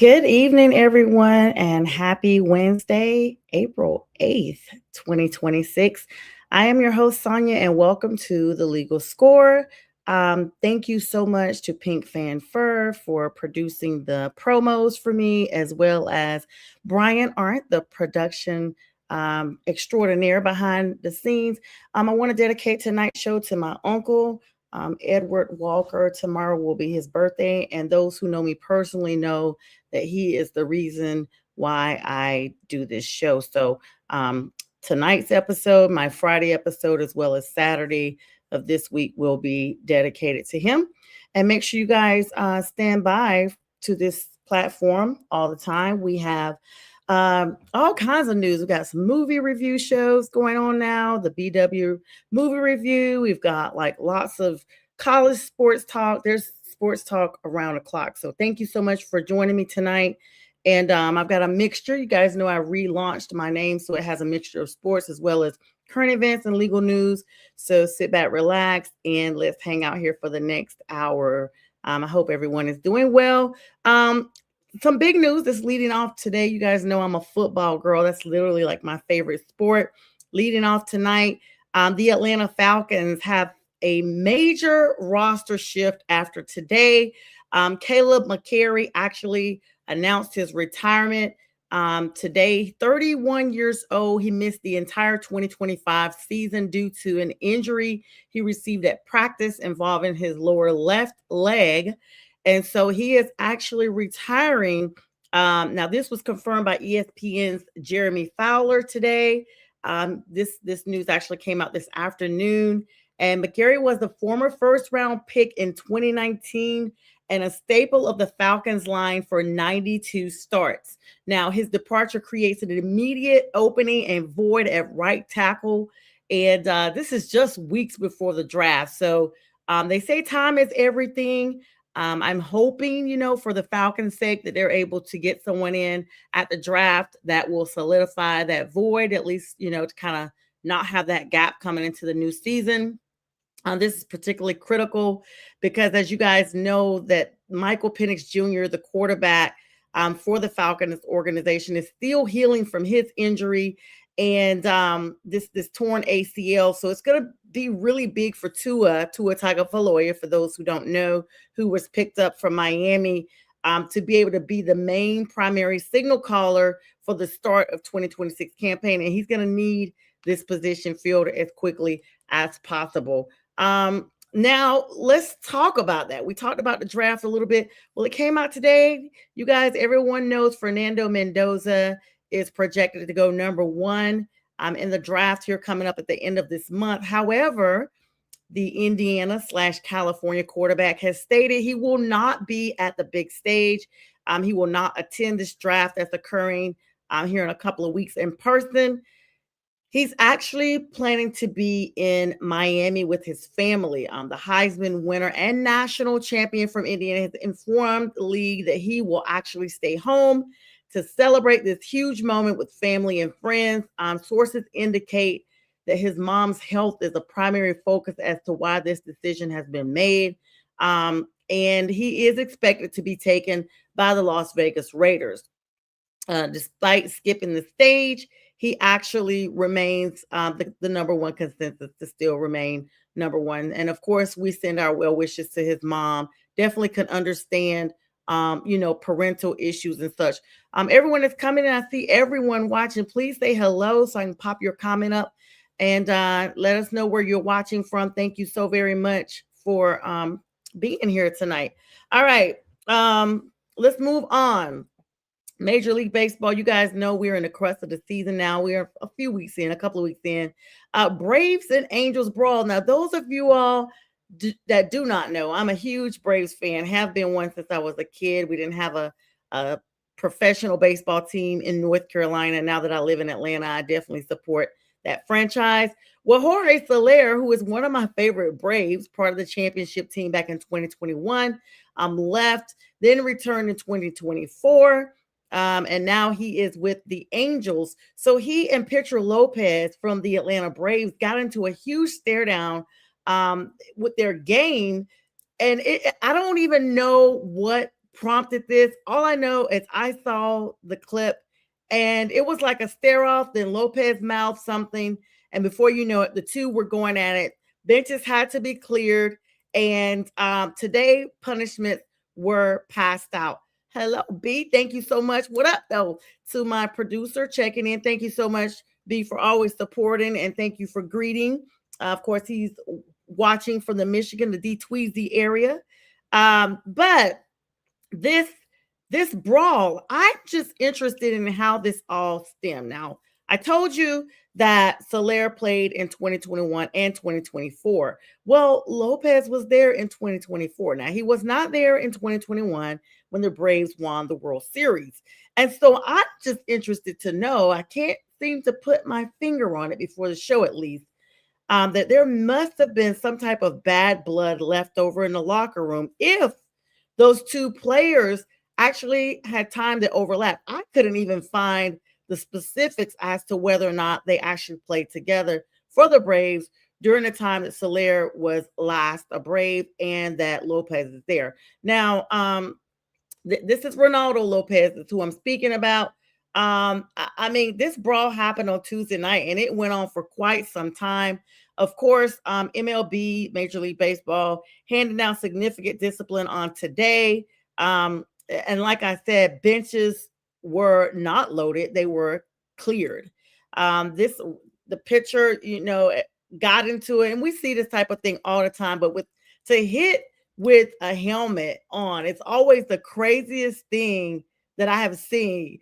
Good evening, everyone, and happy Wednesday, April 8th, 2026. I am your host, Sonja, and welcome to the Legal Score. Thank you so much to Pink Fan Fur for producing the promos for me, as well as Brian Arndt, the production extraordinaire behind the scenes. I want to dedicate tonight's show to my uncle. Edward Walker. Tomorrow will be his birthday, and those who know me personally know that he is the reason why I do this show. So, tonight's episode, my Friday episode, as well as Saturday of this week, will be dedicated to him. And make sure you guys stand by to this platform all the time. We have all kinds of news. We've got some movie review shows going on now, the BW movie review. We've got like lots of college sports talk. There's sports talk around the clock. So thank you so much for joining me tonight. And I've got a mixture. You guys know I relaunched my name, so it has a mixture of sports as well as current events and legal news. So sit back, relax, and let's hang out here for the next hour. I hope everyone is doing well. Some big news that's leading off today. You guys know I'm a football girl. That's literally like my favorite sport. Leading off tonight, the Atlanta Falcons have a major roster shift after today. Caleb McCary actually announced his retirement today. 31 years old. He missed the entire 2025 season due to an injury he received at practice involving his lower left leg. And so he is actually retiring. Now, this was confirmed by ESPN's Jeremy Fowler today. This news actually came out this afternoon. And McCary was the former first-round pick in 2019 and a staple of the Falcons line for 92 starts. Now, his departure creates an immediate opening and void at right tackle. And this is just weeks before the draft. So they say time is everything. I'm hoping, for the Falcons' sake, that they're able to get someone in at the draft that will solidify that void, at least, to kind of not have that gap coming into the new season. This is particularly critical because, as you guys know, that Michael Penix Jr., the quarterback for the Falcons organization, is still healing from his injury and this torn ACL. So it's going to be really big for Tua Tagovailoa, for those who don't know, who was picked up from Miami to be able to be the main primary signal caller for the start of 2026 campaign. And he's going to need this position filled as quickly as possible. Now let's talk about that. We talked about the draft a little bit. Well, it came out today. You guys, everyone knows Fernando Mendoza is projected to go number one in the draft here coming up at the end of this month. However, the Indiana/California quarterback has stated he will not be at the big stage. He will not attend this draft that's occurring here in a couple of weeks in person. He's actually planning to be in Miami with his family. The Heisman winner and national champion from Indiana has informed the league that he will actually stay home to celebrate this huge moment with family and friends. Sources indicate that his mom's health is a primary focus as to why this decision has been made. And he is expected to be taken by the Las Vegas Raiders. Despite skipping the stage, he actually remains the number one consensus to still remain number one. And of course, we send our well wishes to his mom. Definitely can understand, parental issues and such. Everyone that's coming in, I see everyone watching. Please say hello so I can pop your comment up and let us know where you're watching from. Thank you so very much for being here tonight. All right, let's move on. Major League Baseball, you guys know we're in the crust of the season now. We're a couple of weeks in. Braves and Angels brawl. Now, those of you all that do not know, I'm a huge Braves fan, have been one since I was a kid. We didn't have a professional baseball team in North Carolina. Now that I live in Atlanta, I definitely support that franchise. Well, Jorge Soler, who is one of my favorite Braves, part of the championship team back in 2021, left, then returned in 2024. And now he is with the Angels. So he and Pitcher Lopez from the Atlanta Braves got into a huge stare down with their game. And I don't even know what prompted this. All I know is I saw the clip and it was like a stare off, then Lopez mouthed something. And before you know it, the two were going at it. Benches had to be cleared. And today, punishments were passed out. Hello, B. Thank you so much. What up, though, to my producer checking in. Thank you so much, B, for always supporting. And thank you for greeting. Of course, he's watching from the Michigan, the D Tweezy area. But this this brawl, I'm just interested in how this all stemmed. Now, I told you that Soler played in 2021 and 2024. Well, Lopez was there in 2024. Now, he was not there in 2021 when the Braves won the World Series. And so I'm just interested to know, I can't seem to put my finger on it before the show at least, that there must have been some type of bad blood left over in the locker room if those two players actually had time to overlap. I couldn't even find the specifics as to whether or not they actually played together for the Braves during the time that Soler was last a Brave and that Lopez is there. Now, this is Ronaldo Lopez, that's who I'm speaking about. I mean, this brawl happened on Tuesday night and it went on for quite some time. Of course, MLB, Major League Baseball, handing down significant discipline on today. And like I said, benches were not loaded, they were cleared. The pitcher, got into it, and we see this type of thing all the time, but to hit with a helmet on, it's always the craziest thing that I have seen.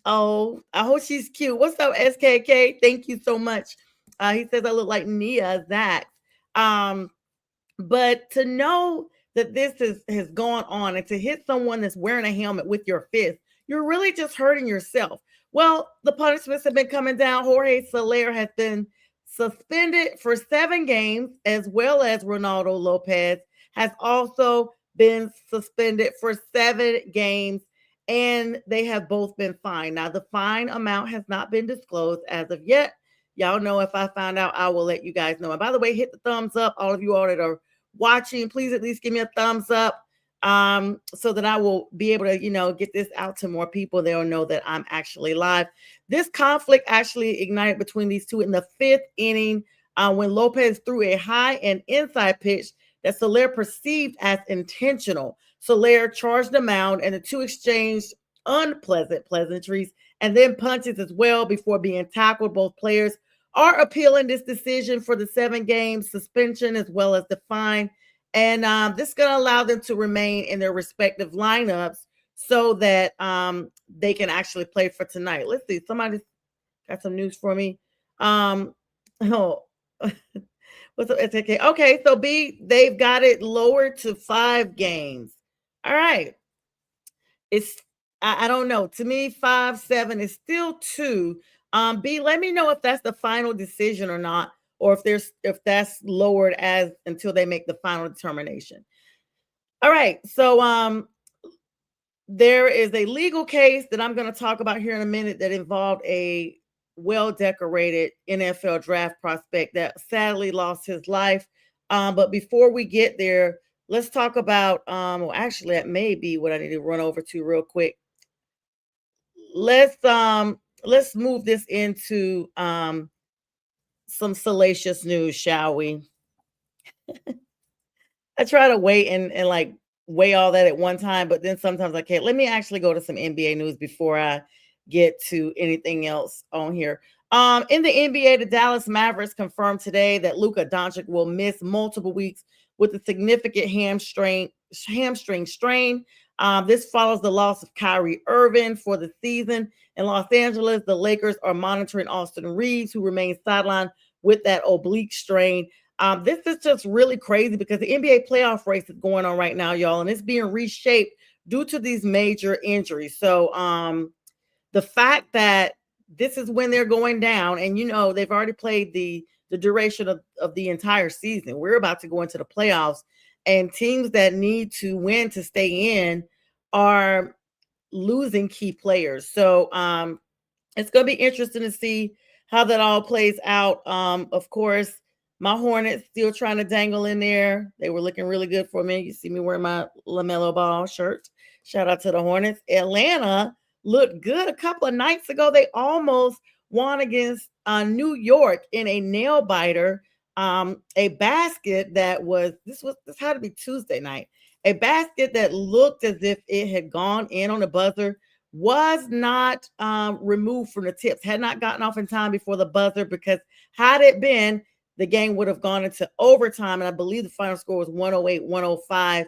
Oh, I hope she's cute. What's up, SKK? Thank you so much. He says I look like Nia Zach. But to know that this has gone on and to hit someone that's wearing a helmet with your fist, you're really just hurting yourself. Well, the punishments have been coming down. Jorge Soler has been suspended for 7 games, as well as Ronaldo Lopez has also been suspended for 7 games, and they have both been fined. Now, the fine amount has not been disclosed as of yet. Y'all know if I find out, I will let you guys know. And by the way, hit the thumbs up. All of you all that are watching, please at least give me a thumbs up so that I will be able to, get this out to more people. They'll know that I'm actually live. This conflict actually ignited between these two in the 5th inning when Lopez threw a high and inside pitch that Soler perceived as intentional. Soler charged the mound and the two exchanged unpleasant pleasantries and then punches as well before being tackled. Both players are appealing this decision for the 7-game suspension as well as the fine. And this is going to allow them to remain in their respective lineups so that they can actually play for tonight. Let's see. Somebody's got some news for me. Oh, what's up, SK? Okay, so B, they've got it lowered to 5 games. All right. I don't know. To me, 5, 7 is still 2. B, let me know if that's the final decision or not, or if that's lowered as until they make the final determination. All right. So there is a legal case that I'm going to talk about here in a minute that involved a well-decorated NFL draft prospect that sadly lost his life. But before we get there, let's talk about well, actually that may be what I need to run over to real quick. Let's move this into some salacious news, shall we? I try to wait and like weigh all that at one time, but then sometimes I can't. Let me actually go to some NBA news before I get to anything else on here. In the NBA, the Dallas Mavericks confirmed today that Luka Doncic will miss multiple weeks with a significant hamstring strain. This follows the loss of Kyrie Irving for the season. In Los Angeles, the Lakers are monitoring Austin Reeves, who remains sidelined with that oblique strain. This is just really crazy because the NBA playoff race is going on right now, y'all, and it's being reshaped due to these major injuries. So the fact that this is when they're going down, and they've already played the duration of the entire season. We're about to go into the playoffs, and teams that need to win to stay in are losing key players. So it's going to be interesting to see how that all plays out. Of course, my Hornets still trying to dangle in there. They were looking really good for me. You see me wearing my LaMelo Ball shirt. Shout out to the Hornets. Atlanta looked good a couple of nights ago. They almost won against New York in a nail biter. A basket that was this had to be Tuesday night. A basket that looked as if it had gone in on the buzzer was not removed from the tips, had not gotten off in time before the buzzer, because had it been, the game would have gone into overtime. And I believe the final score was 108-105.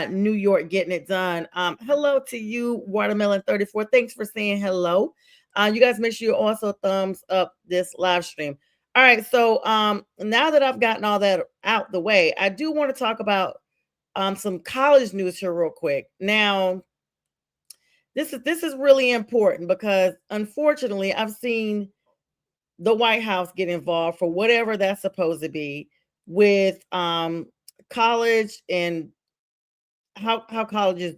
New York getting it done. Hello to you, Watermelon 34. Thanks for saying hello. You guys make sure you also thumbs up this live stream. All right, so now that I've gotten all that out the way, I do want to talk about some college news here real quick. Now, this is really important because unfortunately, I've seen the White House get involved for whatever that's supposed to be with college and how how colleges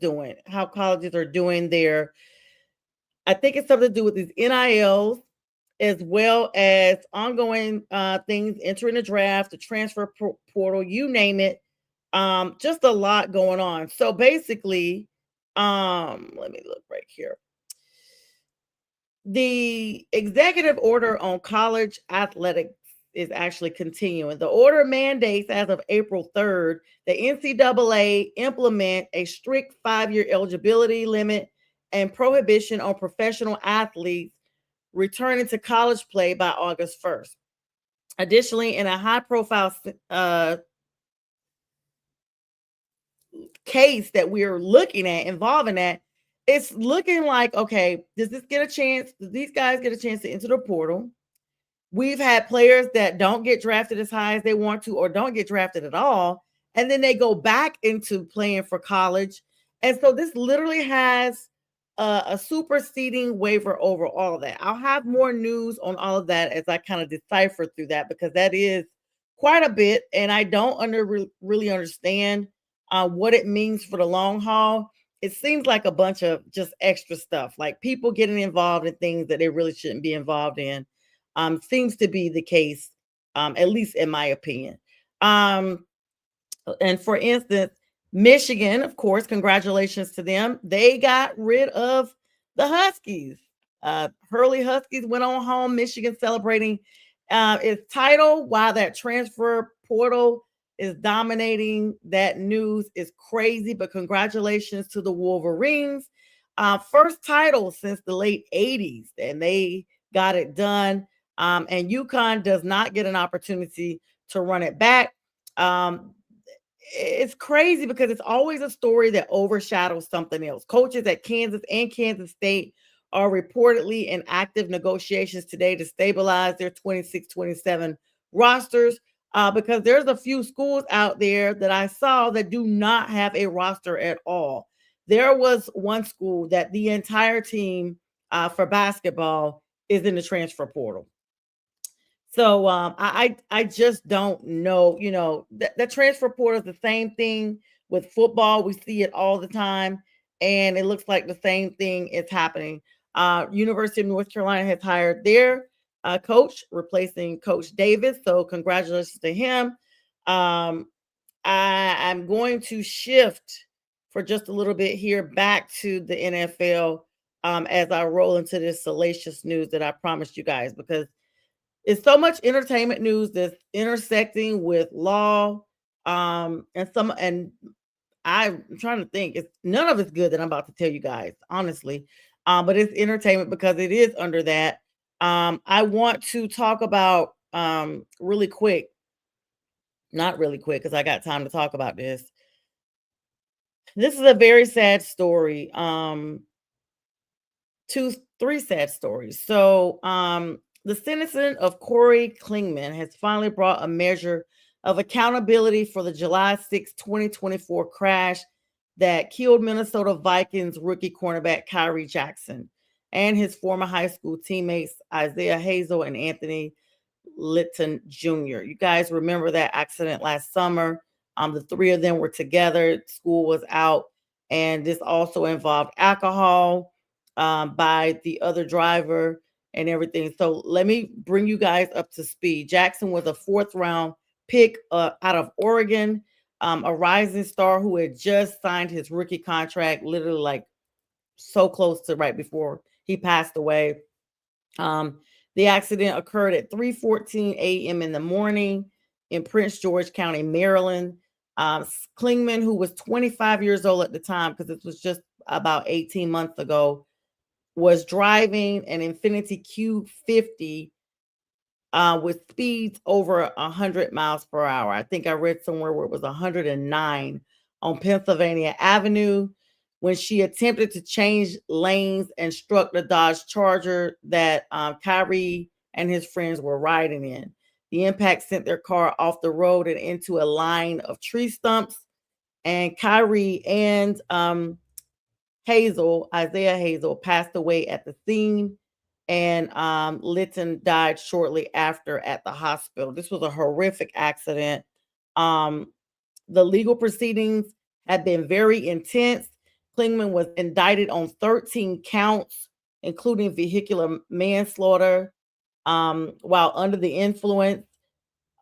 are doing their. I think it's something to do with these NILs as well as ongoing things, entering the draft, the transfer portal, you name it. Just a lot going on. So basically, let me look right here. The executive order on college athletics is actually continuing. The order mandates as of April 3rd, the NCAA implement a strict 5-year eligibility limit and prohibition on professional athletes returning to college play by August 1st. Additionally, in a high profile case that we're looking at, involving that, it's looking like, okay, does this get a chance? Do these guys get a chance to enter the portal? We've had players that don't get drafted as high as they want to, or don't get drafted at all, and then they go back into playing for college. And so this literally has a superseding waiver over all of that. I'll have more news on all of that as I kind of decipher through that, because that is quite a bit, and I don't really understand what it means for the long haul. It seems like a bunch of just extra stuff, like people getting involved in things that they really shouldn't be involved in. Seems to be the case, at least in my opinion. Um, and for instance, Michigan, of course, congratulations to them. They got rid of the Huskies. Hurley Huskies went on home. Michigan celebrating its title, while that transfer portal is dominating that news. Is crazy, but congratulations to the Wolverines. First title since the late 80s, and they got it done. And UConn does not get an opportunity to run it back. It's crazy because it's always a story that overshadows something else. Coaches at Kansas and Kansas State are reportedly in active negotiations today to stabilize their 26-27 rosters, because there's a few schools out there that I saw that do not have a roster at all. There was one school that the entire team for basketball is in the transfer portal. So I just don't know. The transfer portal is the same thing with football. We see it all the time, and it looks like the same thing is happening. University of North Carolina has hired their coach, replacing Coach Davis. So congratulations to him. Um, I'm going to shift for just a little bit here back to the NFL, as I roll into this salacious news that I promised you guys, because it's so much entertainment news that's intersecting with law. And I'm trying to think. It's none of it's good that I'm about to tell you guys, honestly. But it's entertainment because it is under that. I want to talk about really quick, not really quick, because I got time to talk about this. This is a very sad story. Three sad stories. So the sentencing of Corey Klingman has finally brought a measure of accountability for the July 6, 2024 crash that killed Minnesota Vikings rookie cornerback Kyrie Jackson and his former high school teammates Isaiah Hazel and Anthony Litton Jr. You guys remember that accident last summer? The three of them were together. School was out, and this also involved alcohol by the other driver and everything. So let me bring you guys up to speed. Jackson was a fourth round pick out of Oregon. a rising star who had just signed his rookie contract, literally like so close to right before he passed away. Um, the accident occurred at 3:14 a.m. in the morning in Prince George County, Maryland. Klingman, who was 25 years old at the time, because this was just about 18 months ago, was driving an Infiniti Q50 with speeds over 100 miles per hour. I think I read somewhere where it was 109 on Pennsylvania Avenue when she attempted to change lanes and struck the Dodge Charger that Kyrie and his friends were riding in. The impact sent their car off the road and into a line of tree stumps. And Kyrie and Isaiah Hazel, passed away at the scene, and Litton died shortly after at the hospital. This was a horrific accident. Um, the legal proceedings had been very intense. Klingman was indicted on 13 counts, including vehicular manslaughter while under the influence.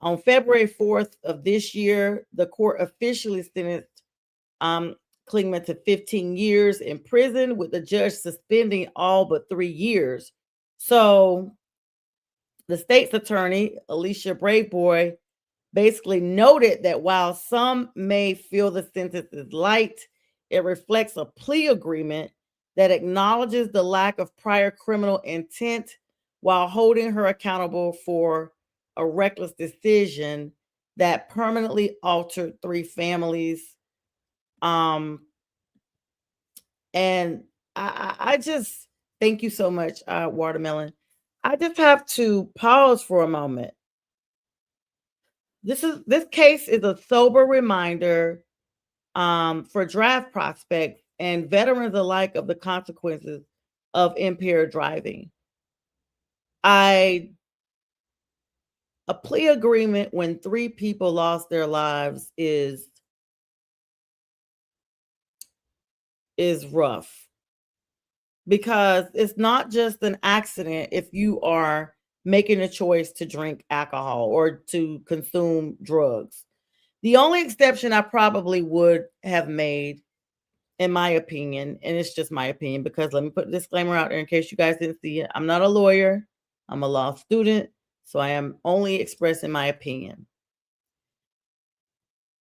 On February 4th of this year, the court officially sentenced um, Klingman to 15 years in prison, with the judge suspending all but 3 years. So the state's attorney, Alicia Braveboy, basically noted that while some may feel the sentence is light, it reflects a plea agreement that acknowledges the lack of prior criminal intent while holding her accountable for a reckless decision that permanently altered three families. Um, and I just thank you so much, Watermelon. I just have to pause for a moment. This case is a sober reminder for draft prospects and veterans alike of the consequences of impaired driving. I A plea agreement when three people lost their lives is rough, because it's not just an accident if you are making a choice to drink alcohol or to consume drugs. The only exception I probably would have made, in my opinion, and it's just my opinion, because let me put a disclaimer out there in case you guys didn't see it. I'm not a lawyer, I'm a law student, so I am only expressing my opinion.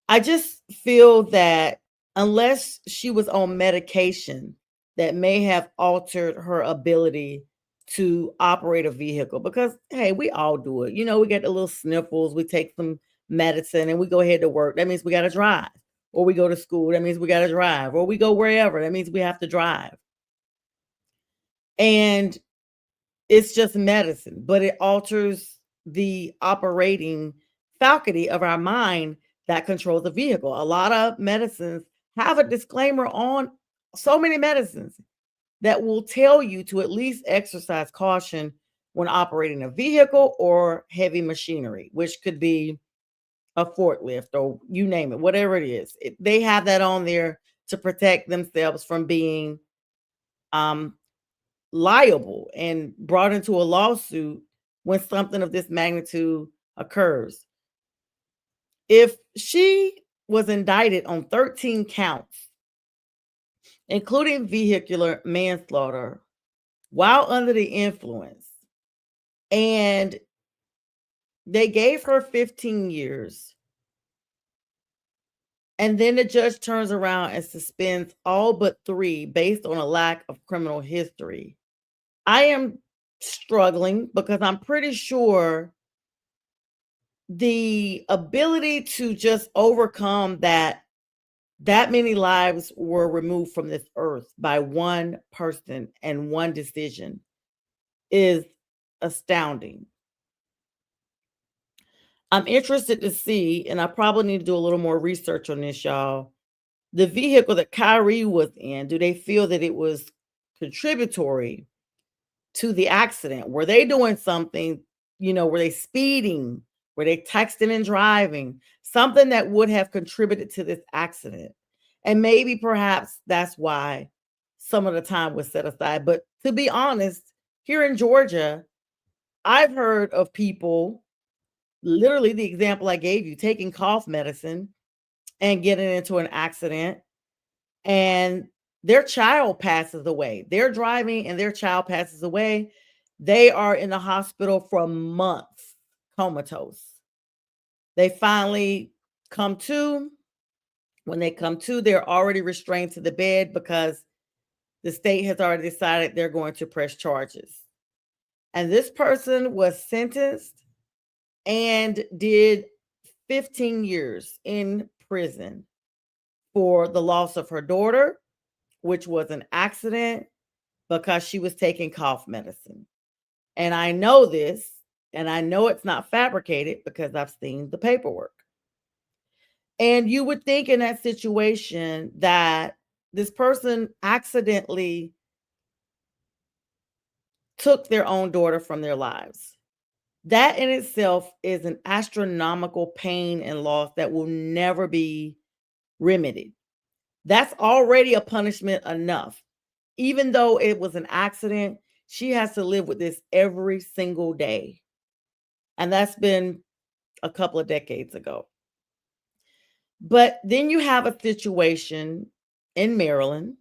I just feel that unless she was on medication that may have altered her ability to operate a vehicle, because hey, we all do it. We get the little sniffles, we take some medicine and we go ahead to work. That means we got to drive. Or we go to school, that means we got to drive. Or we go wherever, that means we have to drive. And it's just medicine, but it alters the operating faculty of our mind that controls the vehicle. A lot of medicines have a disclaimer on so many medicines that will tell you to at least exercise caution when operating a vehicle or heavy machinery, which could be a forklift or you name it, whatever it is. They have that on there to protect themselves from being um, liable and brought into a lawsuit when something of this magnitude occurs. If she was indicted on 13 counts, including vehicular manslaughter, while under the influence, and they gave her 15 years, and then the judge turns around and suspends all but 3 based on a lack of criminal history, I am struggling, because I'm pretty sure the ability to just overcome that many lives were removed from this earth by one person and one decision is astounding. I'm interested to see, and I probably need to do a little more research on this, y'all. The vehicle that Kyrie was in, do they feel that it was contributory to the accident? Were they doing something, were they speeding? Were they texting and driving? Something that would have contributed to this accident. And maybe perhaps that's why some of the time was set aside. But to be honest, here in Georgia, I've heard of people, literally the example I gave you, taking cough medicine and getting into an accident, and their child passes away. They're driving and their child passes away. They are in the hospital for months, comatose. They finally come to. When they come to, they're already restrained to the bed because the state has already decided they're going to press charges. And this person was sentenced and did 15 years in prison for the loss of her daughter, which was an accident because she was taking cough medicine. And I know this, and I know it's not fabricated because I've seen the paperwork. And you would think in that situation that this person accidentally took their own daughter from their lives. That in itself is an astronomical pain and loss that will never be remedied. That's already a punishment enough. Even though it was an accident, she has to live with this every single day. And that's been a couple of decades ago. But then you have a situation in Maryland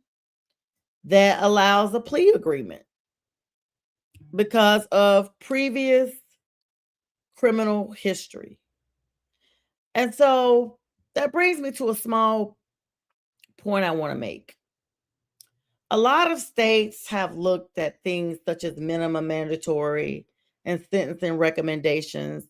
that allows a plea agreement because of previous criminal history. And so that brings me to a small point I want to make. A lot of states have looked at things such as minimum mandatory and sentencing recommendations.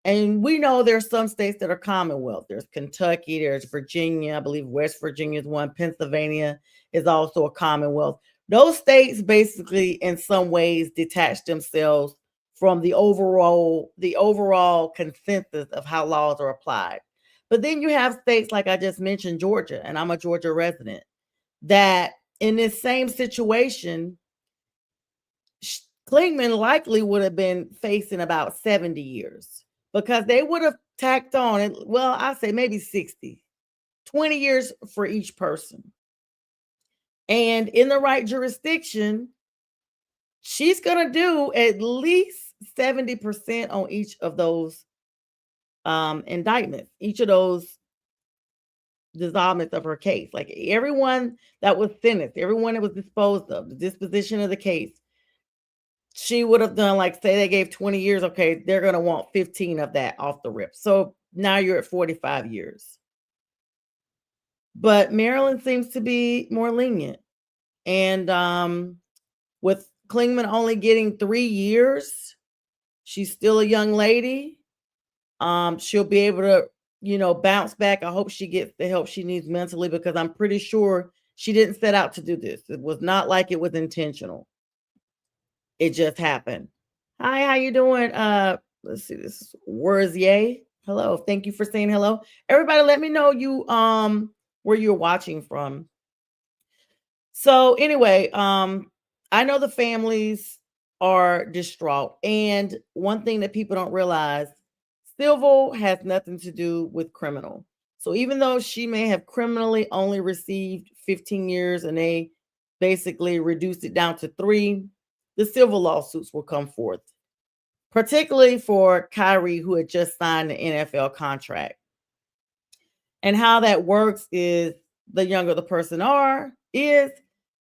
And we know there's some states that are Commonwealth. There's Kentucky, there's Virginia, I believe West Virginia is one, Pennsylvania is also a Commonwealth. Those states basically in some ways detach themselves from the overall consensus of how laws are applied. But then you have states like I just mentioned, Georgia, and I'm a Georgia resident, that in this same situation, Klingman likely would have been facing about 70 years because they would have tacked on it. Well, I say maybe 60, 20 years for each person. And in the right jurisdiction, she's going to do at least 70% on each of those indictments, each of those dissolvements of her case. Like everyone that was sentenced, everyone that was disposed of, the disposition of the case, she would have done, like, say they gave 20 years, okay, they're going to want 15 of that off the rip. So now you're at 45 years. But Maryland seems to be more lenient. And with Klingman only getting 3 years, she's still a young lady. She'll be able to, bounce back. I hope she gets the help she needs mentally because I'm pretty sure she didn't set out to do this. It was not like it was intentional. It just happened. Hi, how you doing? Let's see. This is Worzier. Hello. Thank you for saying hello. Everybody, let me know where you're watching from. So anyway, I know the families are distraught. And one thing that people don't realize, civil has nothing to do with criminal. So even though she may have criminally only received 15 years and they basically reduced it down to 3, the civil lawsuits will come forth, particularly for Kyrie, who had just signed the NFL contract. And how that works is the younger the person is,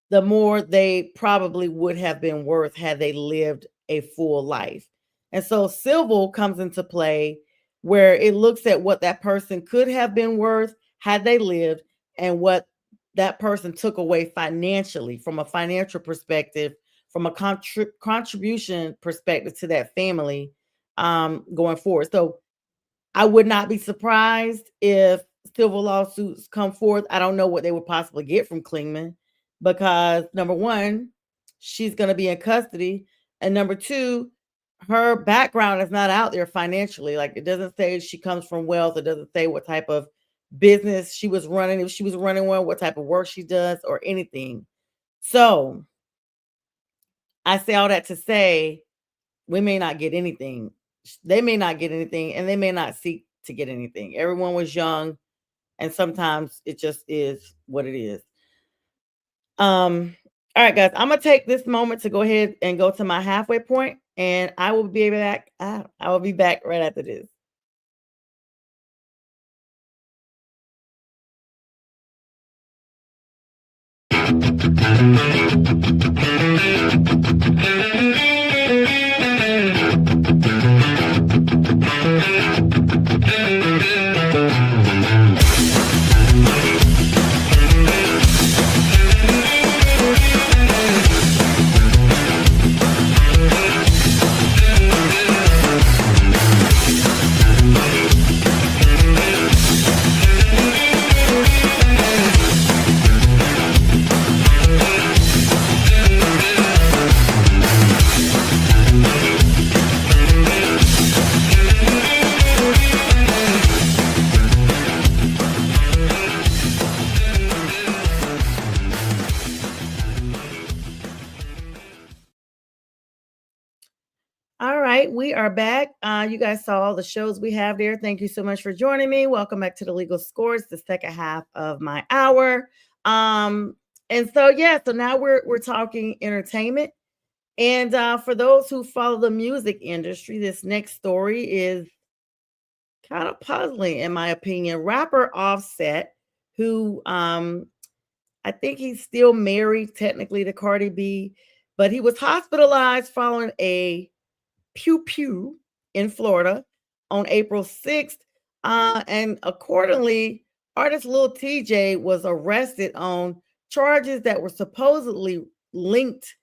the more they probably would have been worth had they lived a full life. And so civil comes into play where it looks at what that person could have been worth had they lived and what that person took away financially from a financial perspective, from a contribution perspective to that family going forward. So I would not be surprised if civil lawsuits come forth. I don't know what they would possibly get from Klingman because number one, she's going to be in custody. And number two, her background is not out there financially. Like it doesn't say she comes from wealth. It doesn't say what type of business she was running, if she was running one, what type of work she does or anything. So I say all that to say we may not get anything. They may not get anything and they may not seek to get anything. Everyone was young and sometimes it just is what it is. All right, guys, I'm gonna take this moment to go ahead and go to my halfway point, and I will be back. I will be back right after this. All right, we are back. You guys saw all the shows we have there. Thank you so much for joining me. Welcome back to the Legal Scores, the second half of my hour. And so yeah, so now we're talking entertainment. And for those who follow the music industry, this next story is kind of puzzling, in my opinion. Rapper Offset, who I think he's still married technically to Cardi B, but he was hospitalized following a pew pew in Florida on April 6th. And accordingly, artist Lil TJ was arrested on charges that were supposedly linked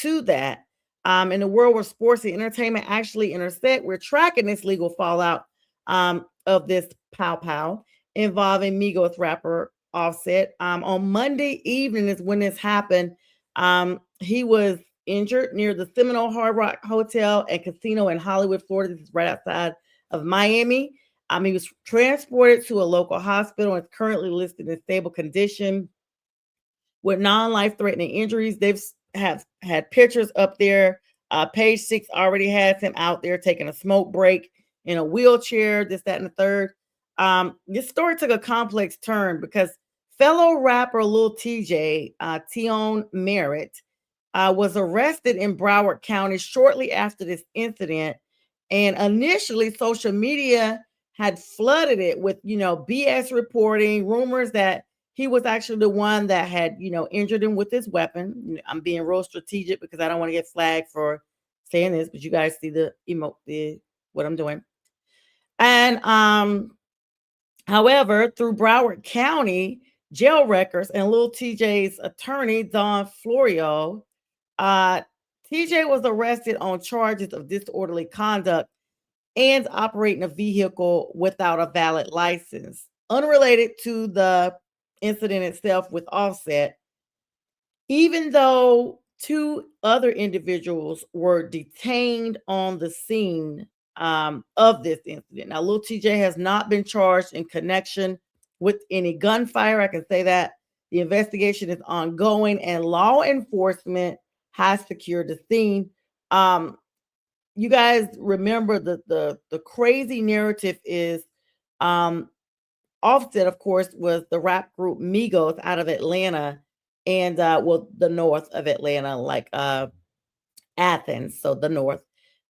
to that. In the world where sports and entertainment actually intersect, we're tracking this legal fallout of this pow pow involving Migos rapper Offset. On Monday evening is when this happened. He was injured near the Seminole Hard Rock Hotel and Casino in Hollywood, Florida. This is right outside of Miami. He was transported to a local hospital and is currently listed in stable condition with non-life-threatening injuries. They've have had pictures up there. Page 6 already has him out there taking a smoke break in a wheelchair, this, that, and the third. This story took a complex turn because fellow rapper Lil TJ, Tion Merritt, was arrested in Broward County shortly after this incident. And initially, social media had flooded it with, BS reporting, rumors that he was actually the one that had, injured him with his weapon. I'm being real strategic because I don't want to get flagged for saying this, but you guys see the what I'm doing. And however, through Broward County jail records and Lil TJ's attorney, Don Florio, TJ was arrested on charges of disorderly conduct and operating a vehicle without a valid license. Unrelated to the incident itself with Offset, even though two other individuals were detained on the scene of this incident. Now, Lil TJ has not been charged in connection with any gunfire. I can say that. The investigation is ongoing and law enforcement has secured the scene. You guys remember the crazy narrative is Offset, of course, was the rap group Migos out of Atlanta and the north of Atlanta, like Athens, so the north.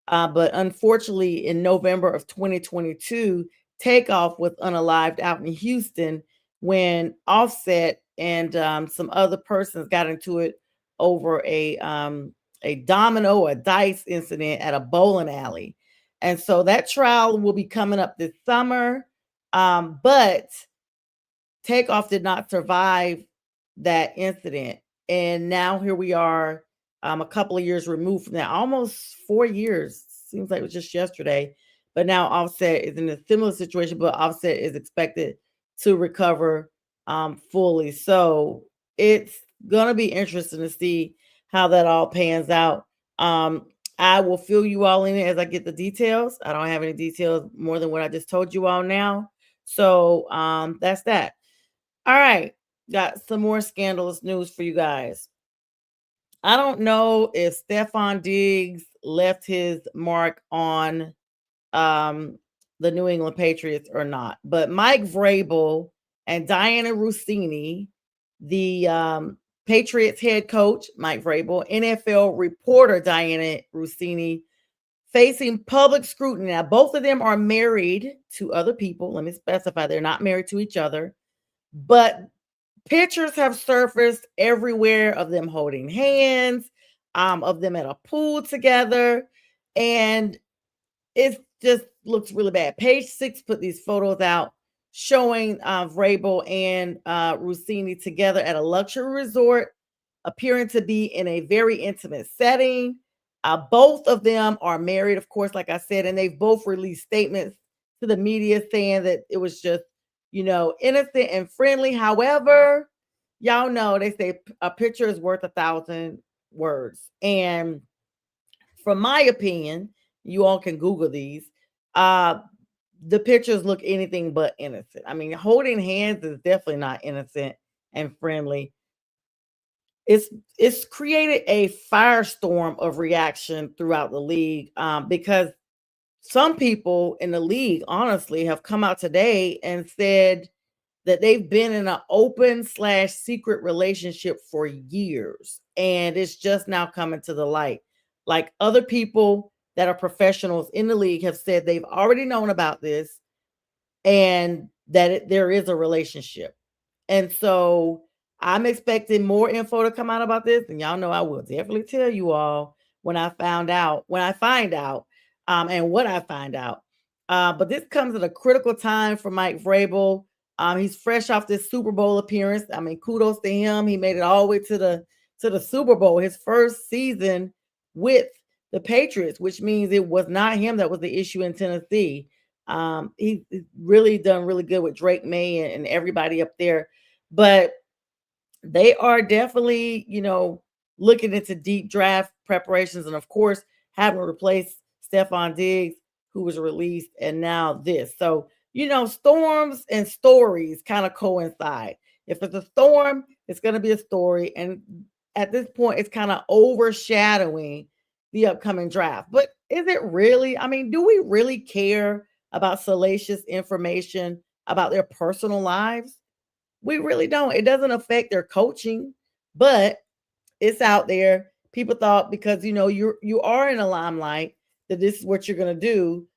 But unfortunately, in November of 2022, Takeoff was unalived out in Houston when Offset and some other persons got into it over a domino or dice incident at a bowling alley. And so that trial will be coming up this summer. But Takeoff did not survive that incident. And now here we are, a couple of years removed from that, almost 4 years. Seems like it was just yesterday. But now Offset is in a similar situation, but Offset is expected to recover fully. So it's gonna be interesting to see how that all pans out. I will fill you all in as I get the details. I don't have any details more than what I just told you all now. So that's that. All right. Got some more scandalous news for you guys. I don't know if Stephon Diggs left his mark on the New England Patriots or not, but Mike Vrabel and Diana Rossini, the Patriots head coach, Mike Vrabel, NFL reporter Diana Rossini, facing public scrutiny. Now, both of them are married to other people. Let me specify they're not married to each other, but Pictures have surfaced everywhere of them holding hands, of them at a pool together, and it just looks really bad. Page Six put these photos out showing Vrabel and Rossini together at a luxury resort, appearing to be in a very intimate setting. Both of them are married, of course, like I said, and they've both released statements to the media saying that it was just, innocent and friendly. However, y'all know they say a picture is worth 1,000 words. And from my opinion, you all can Google these. Uh, the pictures look anything but innocent. I mean, holding hands is definitely not innocent and friendly. It's it's created a firestorm of reaction throughout the league, because some people in the league honestly have come out today and said that they've been in an open slash secret relationship for years, and it's just now coming to the light. Like, other people that are professionals in the league have said they've already known about this, and that there is a relationship. And so I'm expecting more info to come out about this. And y'all know I will definitely tell you all when I find out, and what I find out. But this comes at a critical time for Mike Vrabel. He's fresh off this Super Bowl appearance. I mean, kudos to him. He made it all the way to the Super Bowl, his first season with the Patriots, which means it was not him that was the issue in Tennessee. He's really done really good with Drake May and everybody up there. But they are definitely, looking into deep draft preparations, and of course, having to replace Stephon Diggs, who was released, and now this. So, storms and stories kind of coincide. If it's a storm, it's going to be a story. And at this point, it's kind of overshadowing the upcoming draft. But is it really? I mean, do we really care about salacious information about their personal lives? We really don't. It doesn't affect their coaching, but it's out there. People thought because you are in a limelight that this is what you're going to do.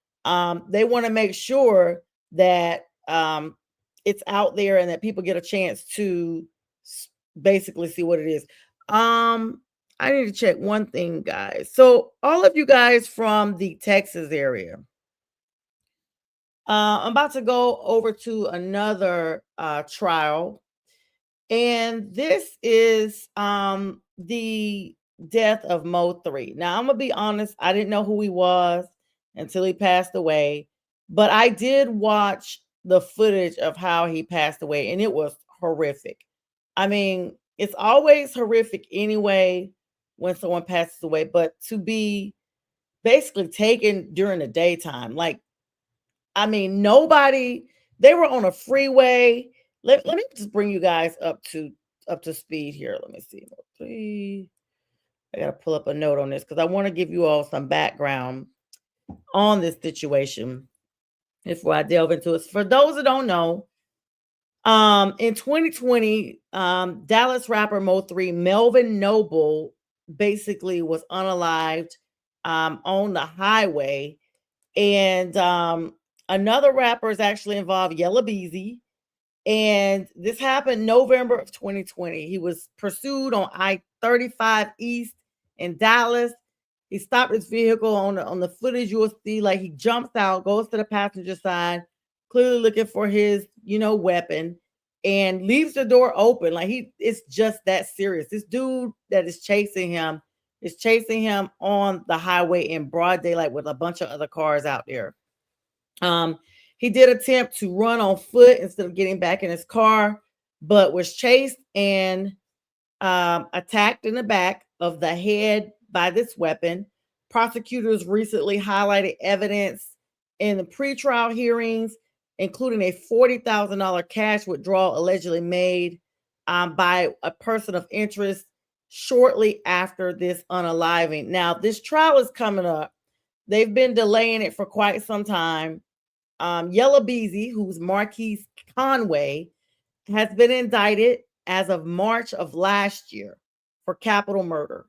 They want to make sure that it's out there and that people get a chance to basically see what it is. I need to check one thing, guys. So all of you guys from the Texas area, I'm about to go over to another trial, and this is the death of Mo 3. Now, I'm gonna be honest, I didn't know who he was until he passed away, but I did watch the footage of how he passed away, and it was horrific. I mean, it's always horrific anyway when someone passes away, but to be basically taken during the daytime, like, I mean, nobody, they were on a freeway. Let me just bring you guys up to speed here. Let me see. Please. I gotta pull up a note on this because I want to give you all some background on this situation before I delve into it. For those that don't know, in 2020, Dallas rapper Mo 3, Melvin Noble, basically was unalived on the highway. And another rapper is actually involved, Yella Beezy. And this happened November of 2020. He was pursued on I-35 East in Dallas. He stopped his vehicle on the footage. You will see, like, he jumps out, goes to the passenger side, clearly looking for his, weapon, and leaves the door open. Like, it's just that serious. This dude that is chasing him on the highway in broad daylight with a bunch of other cars out there. He did attempt to run on foot instead of getting back in his car, but was chased and attacked in the back of the head by this weapon. Prosecutors recently highlighted evidence in the pretrial hearings, including a $40,000 cash withdrawal allegedly made by a person of interest shortly after this unaliving. Now, this trial is coming up. They've been delaying it for quite some time. Yella Beezy, who's Marquise Conway, has been indicted as of March of last year for capital murder.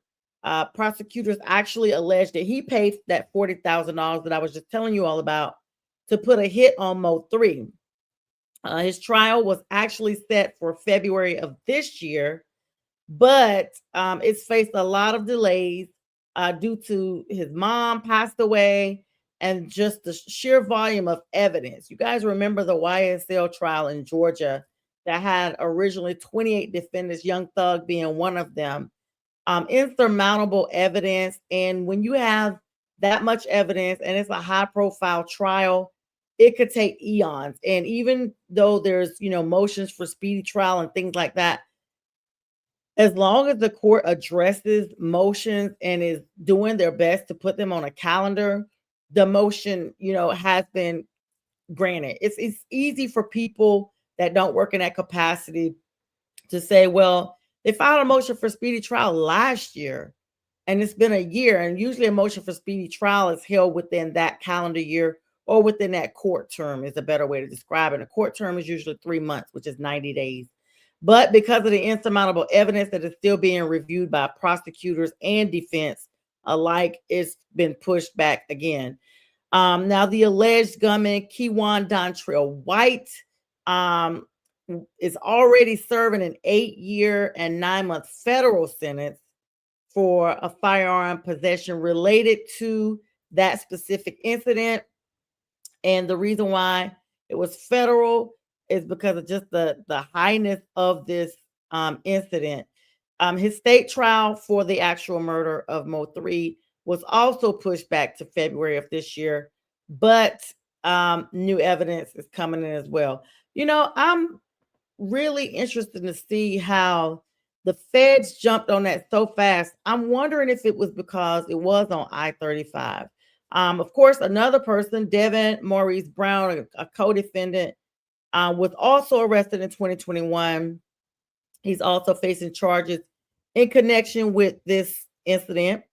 Prosecutors actually alleged that he paid that $40,000 that I was just telling you all about to put a hit on Mo 3. His trial was actually set for February of this year, but it's faced a lot of delays due to his mom passed away and just the sheer volume of evidence. You guys remember the YSL trial in Georgia that had originally 28 defendants, Young Thug being one of them. Insurmountable evidence. And when you have that much evidence and it's a high profile trial, it could take eons. And even though there's, motions for speedy trial and things like that, as long as the court addresses motions and is doing their best to put them on a calendar, the motion, has been granted. It's easy for people that don't work in that capacity to say, well, they filed a motion for speedy trial last year and it's been a year. And usually a motion for speedy trial is held within that calendar year or within that court term is a better way to describe it. A court term is usually 3 months, which is 90 days. But because of the insurmountable evidence that is still being reviewed by prosecutors and defense alike, it's been pushed back again. Now, the alleged gunman, Kewan Dontrell White, um, is already serving an 8-year and 9-month federal sentence for a firearm possession related to that specific incident. And the reason why it was federal is because of just the highness of this incident. His state trial for the actual murder of Mo 3 was also pushed back to February of this year, but new evidence is coming in as well. I'm really interested to see how the feds jumped on that so fast. I'm wondering if it was because it was on I-35. Of course, another person, Devin Maurice Brown, a co-defendant, was also arrested in 2021. He's also facing charges in connection with this incident,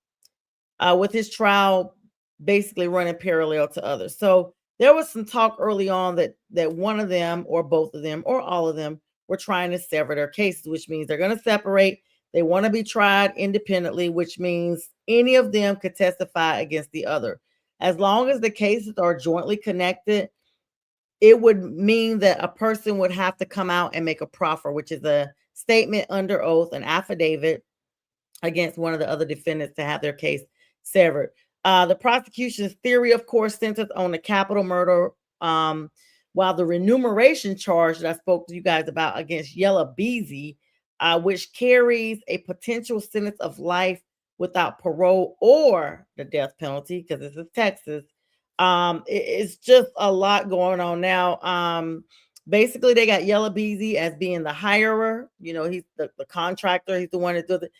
with his trial basically running parallel to others. So there was some talk early on that one of them or both of them or all of them were trying to sever their cases, which means they're going to separate. They want to be tried independently, which means any of them could testify against the other. As long as the cases are jointly connected, it would mean that a person would have to come out and make a proffer, which is a statement under oath, an affidavit against one of the other defendants to have their case severed. The prosecution's theory, of course, centers on the capital murder, while the remuneration charge that I spoke to you guys about against Yella Beezy, which carries a potential sentence of life without parole or the death penalty, because this is Texas. It's just a lot going on now. Basically, they got Yella Beezy as being the hirer. He's the contractor. He's the one that does it.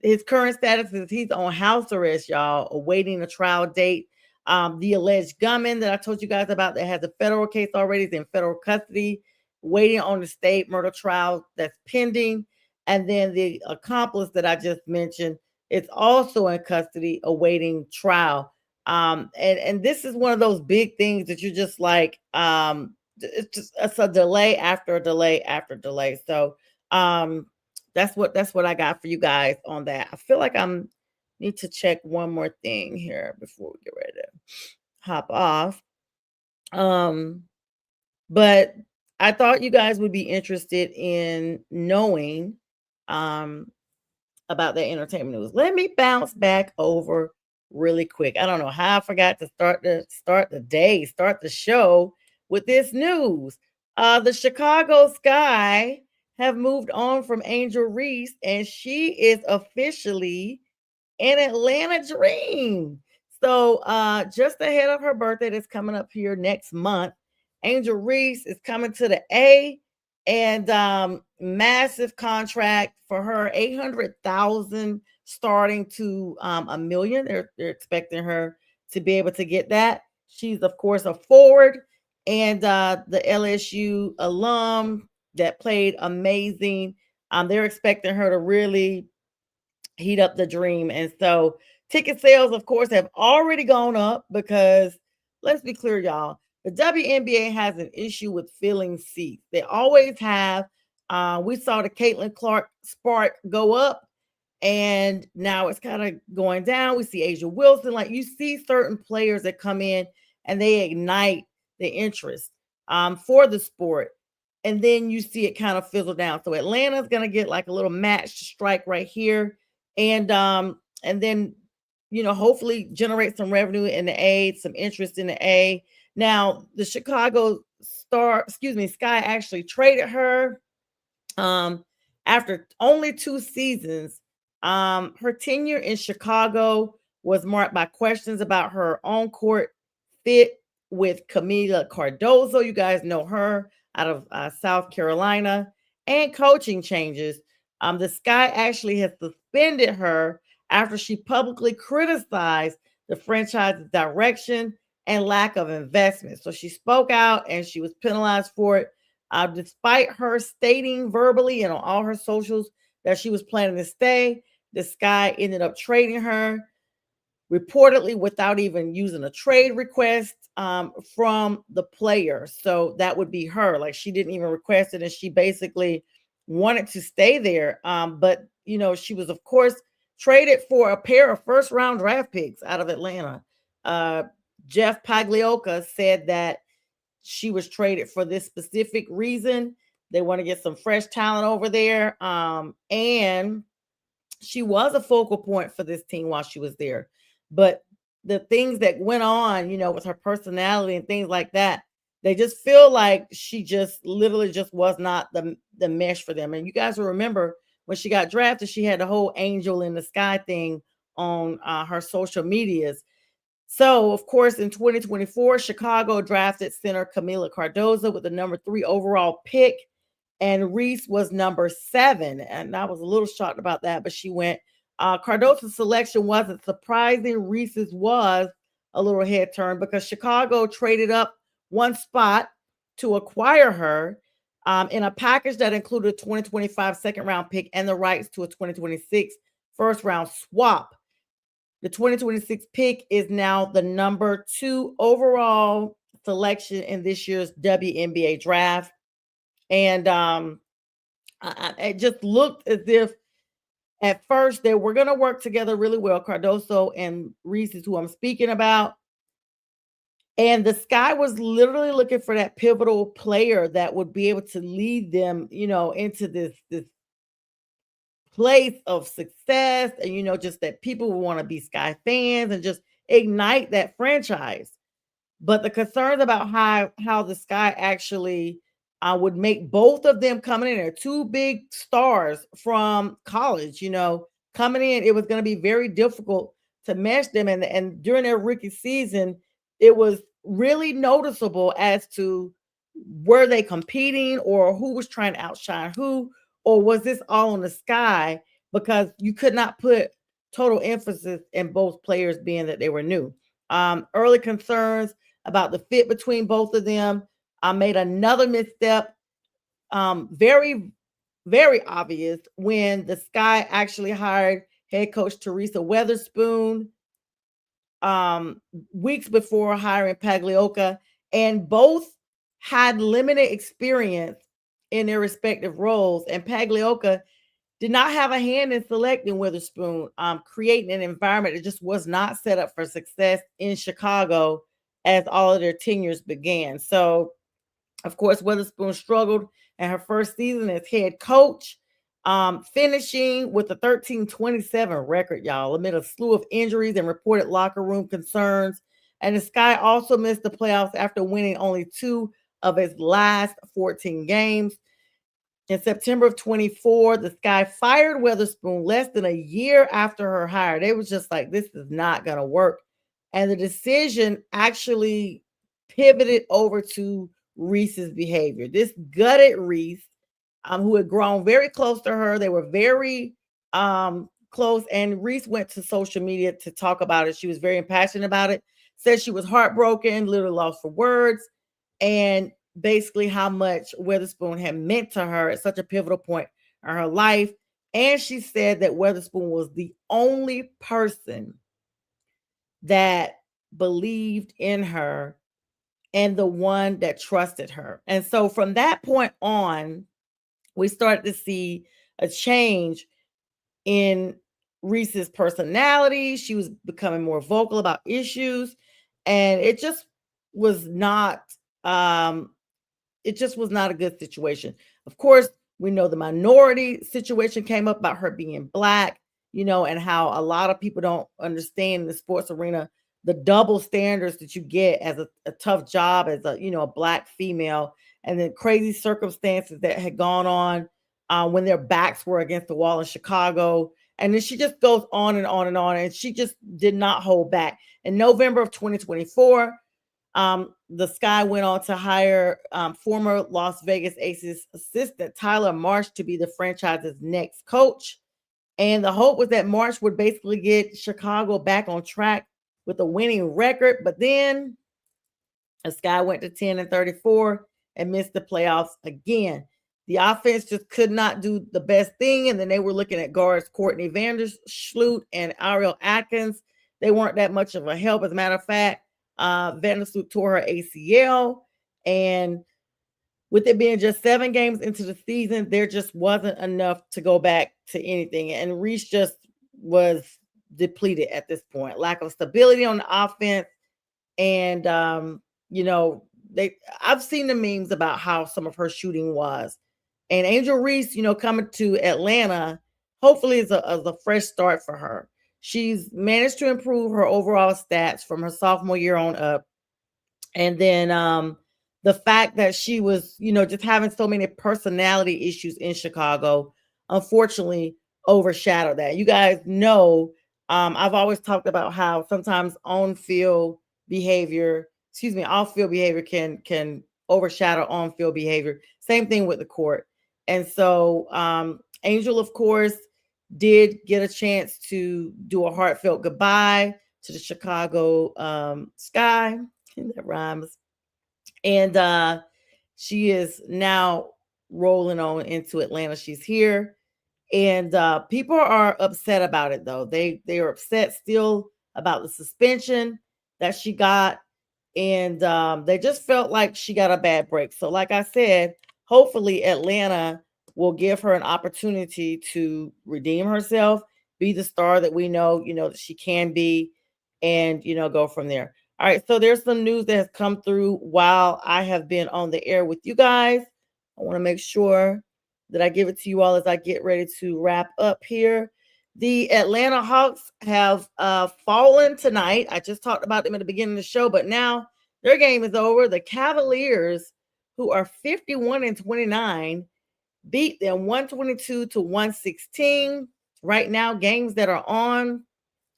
His current status is he's on house arrest, y'all, awaiting a trial date. The alleged gunman that I told you guys about that has a federal case already is in federal custody, waiting on the state murder trial that's pending. And then the accomplice that I just mentioned is also in custody, awaiting trial. And this is one of those big things that you're just like, it's a delay after a delay after delay. So that's what I got for you guys on that. I feel like I'm need to check one more thing here before we get ready to hop off. But I thought you guys would be interested in knowing about that entertainment news. Let me bounce back over really quick. I don't know how I forgot to start the show with this news. The Chicago Sky have moved on from Angel Reese, and she is officially an Atlanta Dream. So just ahead of her birthday that's coming up here next month, Angel Reese is coming to the A, and massive contract for her, 800,000 starting to a million. They're expecting her to be able to get that. She's of course a forward, and the LSU alum that played amazing. They're expecting her to really heat up the Dream. And so ticket sales, of course, have already gone up because let's be clear, y'all. The WNBA has an issue with filling seats. They always have. We saw the Caitlin Clark spark go up, and now it's kind of going down. We see Asia Wilson. Like, you see certain players that come in and they ignite the interest for the sport. and then you see it kind of fizzle down. So Atlanta's gonna get like a little match strike right here, and then hopefully generate some revenue in the A, some interest in the A. Now the Chicago Sky actually traded her um, after only 2 seasons. Her tenure in Chicago was marked by questions about her on court fit with Camila Cardozo. You guys know her out of South Carolina, and coaching changes. The Sky actually has suspended her after she publicly criticized the franchise's direction and lack of investment. So she spoke out and she was penalized for it. Despite her stating verbally and on all her socials that she was planning to stay, the Sky ended up trading her reportedly without even using a trade request from the player. So that would be her. Like, she didn't even request it, and she basically wanted to stay there. But she was, of course, traded for a pair of first round draft picks out of Atlanta. Uh, Jeff Pagliocca said that she was traded for this specific reason. They want to get some fresh talent over there. And she was a focal point for this team while she was there. But the things that went on, with her personality and things like that, they just feel like she just literally just was not the mesh for them. And you guys will remember when she got drafted, she had the whole angel in the sky thing on her social medias. So, of course, in 2024, Chicago drafted center Camila Cardozo with the number 3 overall pick, and Reese was number 7. And I was a little shocked about that, but she went. Cardozo's selection wasn't surprising. Reese's was a little head turn because Chicago traded up one spot to acquire her in a package that included a 2025 second round pick and the rights to a 2026 first round swap. The 2026 pick is now the number 2 overall selection in this year's WNBA draft. And it just looked as if at first they were going to work together really well, Cardozo and Reese is who I'm speaking about. And the Sky was literally looking for that pivotal player that would be able to lead them, into this place of success, and just that people would want to be Sky fans and just ignite that franchise. But the concerns about how the Sky actually would make both of them coming in there, 2 big stars from college, coming in, it was going to be very difficult to mesh them. And during their rookie season, it was really noticeable as to were they competing or who was trying to outshine who, or was this all on the Sky, because you could not put total emphasis in both players being that they were new. Early concerns about the fit between both of them made another misstep very, very obvious when the Sky actually hired head coach Teresa Weatherspoon weeks before hiring Pagliocca, and both had limited experience in their respective roles. And Pagliocca did not have a hand in selecting Witherspoon, creating an environment that just was not set up for success in Chicago as all of their tenures began. So, of course, Witherspoon struggled in her first season as head coach, finishing with a 13-27 record, y'all, amid a slew of injuries and reported locker room concerns. And the Sky also missed the playoffs after winning only 2 of its last 14 games. In September of 24, the Sky fired Weatherspoon less than a year after her hire. They was just like, this is not going to work. And the decision actually pivoted over to Reese's behavior. This gutted Reese, who had grown very close to her. They were very close. And Reese went to social media to talk about it. She was very impassioned about it, said she was heartbroken, literally lost for words, and basically how much Weatherspoon had meant to her at such a pivotal point in her life. And she said that Weatherspoon was the only person that believed in her and the one that trusted her. And so from that point on, we started to see a change in Reese's personality. She was becoming more vocal about issues, and it just was not it just was not a good situation. Of course, we know the minority situation came up about her being Black, and how a lot of people don't understand in the sports arena the double standards that you get as a tough job as a Black female, and then crazy circumstances that had gone on when their backs were against the wall in Chicago. And then she just goes on and on and on, and she just did not hold back. In November of 2024, the Sky went on to hire former Las Vegas Aces assistant Tyler Marsh to be the franchise's next coach. And the hope was that Marsh would basically get Chicago back on track with a winning record. But then the Sky went to 10-34 and missed the playoffs again. The offense just could not do the best thing. And then they were looking at guards Courtney Vandersloot and Ariel Atkins. They weren't that much of a help. As a matter of fact, Vandersloot tore her ACL. And with it being just 7 games into the season, there just wasn't enough to go back to anything. And Reese just was depleted at this point. Lack of stability on the offense. And, I've seen the memes about how some of her shooting was. And Angel Reese, coming to Atlanta, hopefully is a fresh start for her. She's managed to improve her overall stats from her sophomore year on up. And then the fact that she was, just having so many personality issues in Chicago, unfortunately, overshadowed that. You guys know, I've always talked about how sometimes off-field behavior can overshadow on-field behavior. Same thing with the court. And so Angel, of course, did get a chance to do a heartfelt goodbye to the Chicago Sky. That rhymes. And she is now rolling on into Atlanta. She's here. And people are upset about it, though. They are upset still about the suspension that she got. And they just felt like she got a bad break. So like I said, hopefully Atlanta will give her an opportunity to redeem herself, be the star that we know, that she can be, and, go from there. All right, so there's some news that has come through while I have been on the air with you guys. I want to make sure that I give it to you all as I get ready to wrap up here. The Atlanta Hawks have fallen tonight. I just talked about them at the beginning of the show, but now their game is over. The Cavaliers, who are 51-29, beat them 122-116. Right now, games that are on,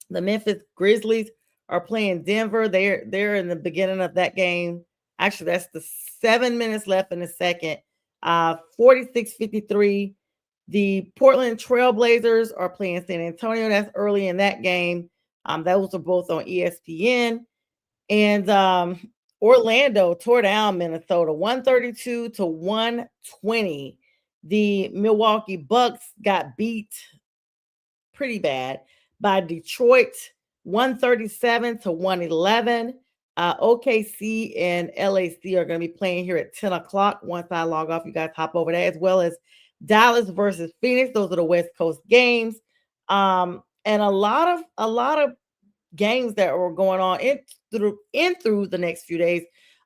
the Memphis Grizzlies are playing Denver. They're in the beginning of that game. Actually, that's the 7 minutes left in the second. 46-53. The Portland Trailblazers are playing San Antonio. That's early in that game. Those are both on ESPN. And Orlando tore down Minnesota 132-120. The Milwaukee Bucks got beat pretty bad by Detroit 137-111. OKC and LAC are going to be playing here at 10 o'clock. Once I log off, you guys hop over that, as well as Dallas versus Phoenix. Those are the West Coast games. And a lot of games that were going on in through the next few days.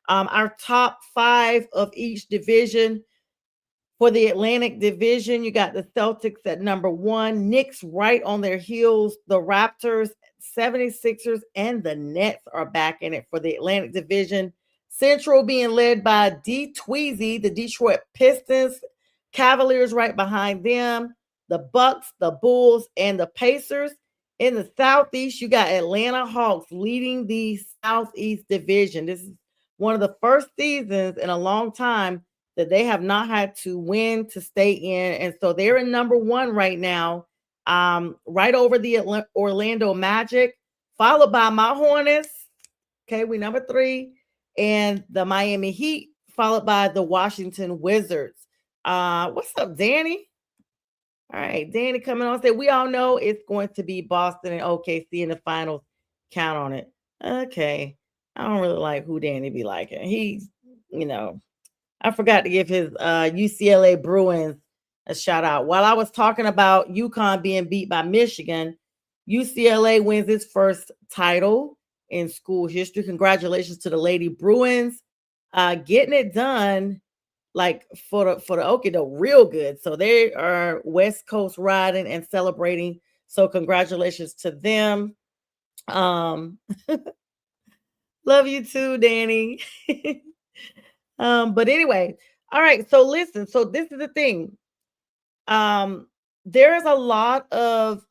Our top 5 of each division. For the Atlantic Division, you got the Celtics at number 1, Knicks right on their heels, the Raptors, 76ers, and the Nets are back in it for the Atlantic Division. Central being led by D-Tweezy, the Detroit Pistons, Cavaliers right behind them, the Bucks, the Bulls, and the Pacers. In the Southeast, you got Atlanta Hawks leading the Southeast Division. This is one of the first seasons in a long time that they have not had to win to stay in. And so they're in number 1 right now, right over the Orlando Magic, followed by my Hornets. Okay, we number 3. And the Miami Heat, followed by the Washington Wizards. What's up, Danny? All right, Danny coming on. We all know it's going to be Boston and OKC in the finals. Count on it. Okay. I don't really like who Danny be liking. He's, I forgot to give his UCLA Bruins a shout out. While I was talking about UConn being beat by Michigan, UCLA wins its first title in school history. Congratulations to the Lady Bruins getting it done like for the Okie doke real good. So they are West Coast riding and celebrating. So congratulations to them. Um, love you too, Danny. But anyway, all right. So listen, so this is the thing. Um, there's a lot of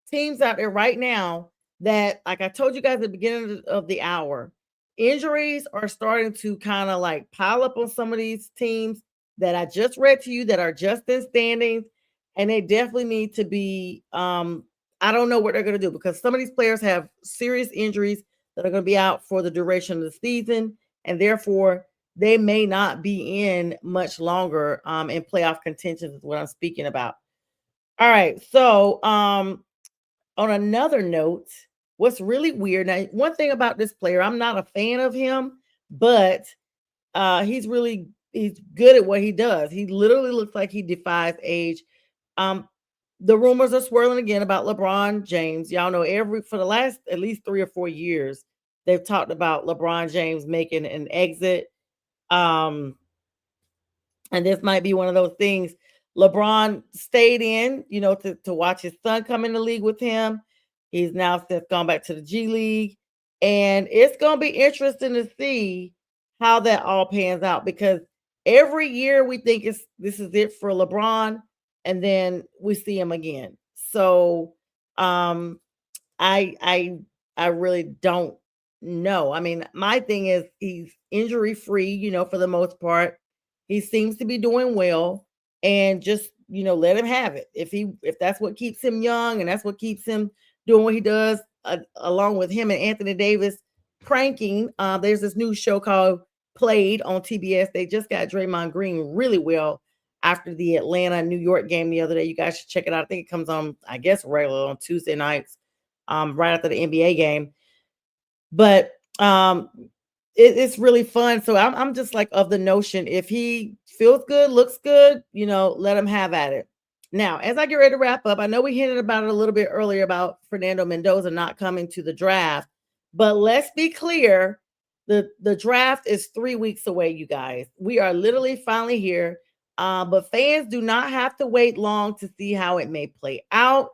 teams out there right now that, like I told you guys at the beginning of the hour, injuries are starting to kind of like pile up on some of these teams that I just read to you that are just in standings, and they definitely need to be. I don't know what they're going to do because some of these players have serious injuries that are going to be out for the duration of the season, and therefore they may not be in much longer in playoff contention is what I'm speaking about. All right, so on another note, what's really weird now, one thing about this player, I'm not a fan of him, but he's good at what he does. He literally looks like he defies age. Um, the rumors are swirling again about LeBron James. Y'all know for the last at least 3 or 4 years, they've talked about LeBron James making an exit. Um, and this might be one of those things. LeBron stayed in, to watch his son come in the league with him. He's now since gone back to the G League. And it's going to be interesting to see how that all pans out because every year we think this is it for LeBron, and then we see him again. So um I really don't know. I mean, my thing is he's injury free, for the most part. He seems to be doing well, and just, let him have it. If that's what keeps him young and that's what keeps him doing what he does, along with him and Anthony Davis pranking. There's this new show called Played on TBS. They just got Draymond Green really well after the Atlanta New York game the other day. You guys should check it out. I think it comes on, I guess, regular on Tuesday nights, right after the NBA game. But it's really fun. So I'm just like of the notion, if he feels good, looks good, let him have at it. Now, as I get ready to wrap up, I know we hinted about it a little bit earlier about Fernando Mendoza not coming to the draft, but let's be clear, the draft is 3 weeks away, you guys. We are literally finally here. But fans do not have to wait long to see how it may play out.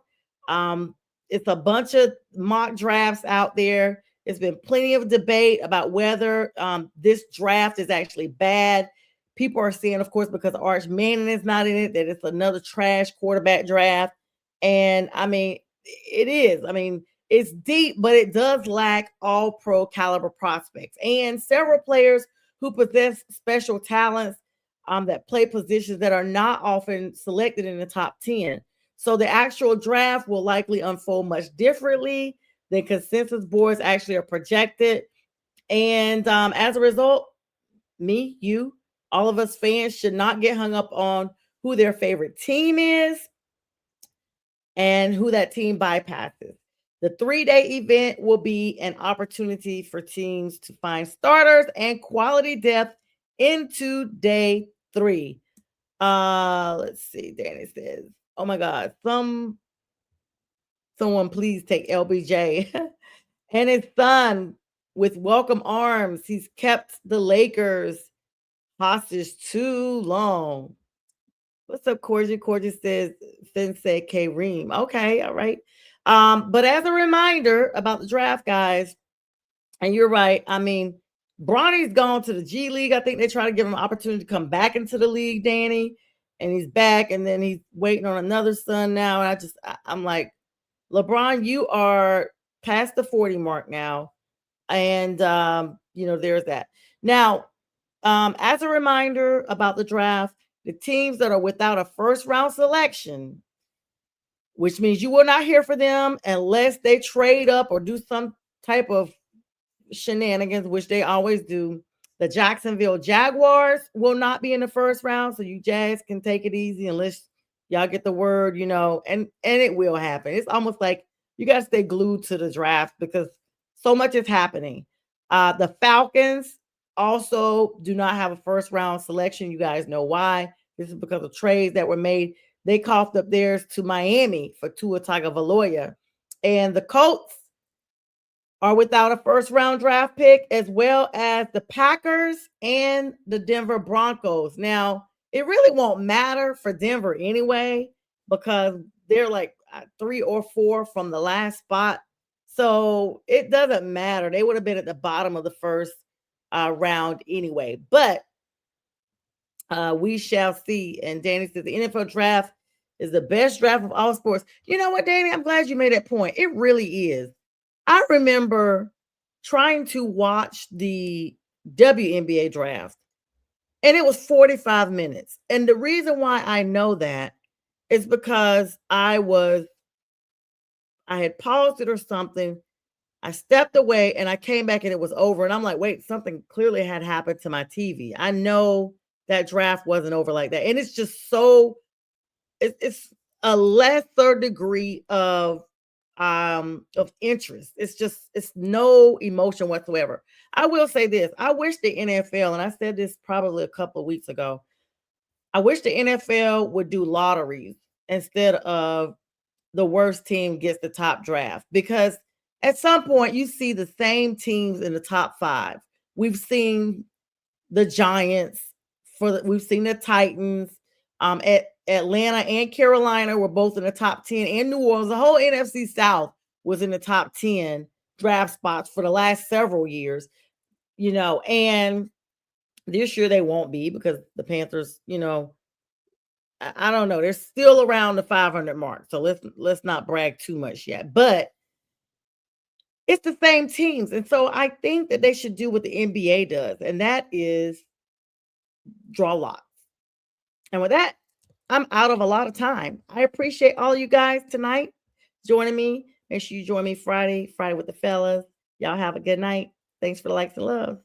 It's a bunch of mock drafts out there. There's been plenty of debate about whether this draft is actually bad. People are saying, of course, because Arch Manning is not in it, that it's another trash quarterback draft. And I mean, it is. I mean, it's deep, but it does lack all pro caliber prospects and several players who possess special talents that play positions that are not often selected in the top 10. So the actual draft will likely unfold much differently than consensus boards actually are projected. And as a result, me, you, all of us fans should not get hung up on who their favorite team is and who that team bypasses. The 3-day event will be an opportunity for teams to find starters and quality depth into day 3. Let's see. Danny says, "Oh my God, someone please take LBJ and his son with welcome arms. He's kept the Lakers hostage too long." What's up, Corgy? Corgy says, Finn said K Ream. Okay, all right. But as a reminder about the draft, guys, and you're right. I mean, Bronny's gone to the G League. I think they try to give him an opportunity to come back into the league, Danny. And he's back, and then he's waiting on another son now. And I'm like, LeBron, you are past the 40 mark now. And there's that. Now, as a reminder about the draft, the teams that are without a first round selection, which means you will not hear from them unless they trade up or do some type of shenanigans, which they always do. The Jacksonville Jaguars will not be in the first round, so you Jags can take it easy unless y'all get the word, and it will happen. It's almost like you got to stay glued to the draft because so much is happening. The Falcons also do not have a first round selection. You guys know why. This is because of trades that were made. They coughed up theirs to Miami for Tua Tagovailoa. And the Colts, are without a first round draft pick, as well as the Packers and the Denver Broncos. Now, it really won't matter for Denver anyway, because they're like 3 or 4 from the last spot. So it doesn't matter. They would have been at the bottom of the first round anyway. But we shall see. And Danny says the NFL draft is the best draft of all sports. You know what, Danny? I'm glad you made that point. It really is. I remember trying to watch the WNBA draft, and it was 45 minutes. And the reason why I know that is because I had paused it or something. I stepped away and I came back and it was over. And I'm like, wait, something clearly had happened to my TV. I know that draft wasn't over like that. And it's just so it's a lesser degree of interest. It's no emotion whatsoever. I will say this. I wish the NFL, and I said this probably a couple of weeks ago, I wish the NFL would do lotteries instead of the worst team gets the top draft, because at some point you see the same teams in the top 5. We've seen the Giants, we've seen the Titans, at Atlanta and Carolina were both in the top 10, and New Orleans. The whole NFC South was in the top 10 draft spots for the last several years, and this year they won't be because the Panthers, I don't know, they're still around the 500 mark. So let's not brag too much yet. But it's the same teams. And so I think that they should do what the NBA does, and that is draw lots. And with that, I'm out of a lot of time. I appreciate all you guys tonight joining me. Make sure you join me Friday with the fellas. Y'all have a good night. Thanks for the likes and love.